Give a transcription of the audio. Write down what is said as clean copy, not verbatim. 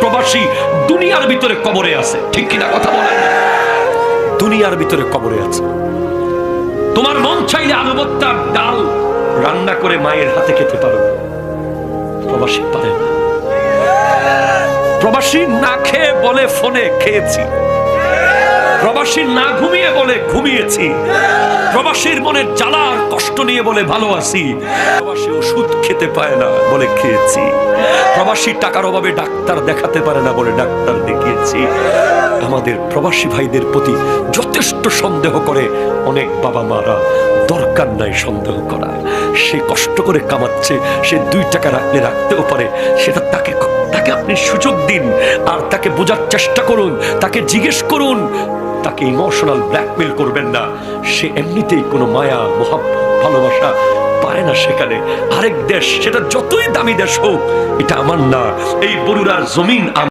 প্রবাসী দুনিয়ার ভিতরে কবরে আছে, ঠিক কিনা কথা বলেন? দুনিয়ার ভিতরে কবরে আছে। তোমার মন চাইলে আলু ভর্তার ডাল রান্না করে মায়ের হাতে খেতে পারো, প্রবাসী পারে না। প্রবাসী না খেয়ে বলে ফোনে খেয়েছি, প্রবাসী না ঘুমিয়ে বলে ঘুমিয়েছি, প্রবাসীর মনে জ্বালা আর কষ্ট নিয়ে বলে ভালো আছি, প্রবাসী ওষুধ খেতে পায় না বলে খেয়েছি, প্রবাসী টাকার অভাবে ডাক্তার দেখাতে পারে না বলে ডাক্তার দেখিয়েছি। আমাদের প্রবাসী ভাইদের প্রতি যথেষ্ট সন্দেহ করে অনেক বাবা মারা। দরকার নাই সন্দেহ করা। সে কষ্ট করে কামাচ্ছে, সে 2 টাকা রাখলে রাখতেও পারে, সেটা তাকে আপনি সুযোগ দিন আর তাকে বোঝার চেষ্টা করুন, তাকে জিজ্ঞেস করুন, তাকে ইমোশনাল ব্ল্যাকমেল করবেন না। সে এমনিতেই কোনো মায়া মোহাব্বত ভালোবাসা পায় না সেখানে। আরেক দেশ, সেটা যতই দামি দেশ হোক, এটা আমার না, এই বরুড়ার জমিন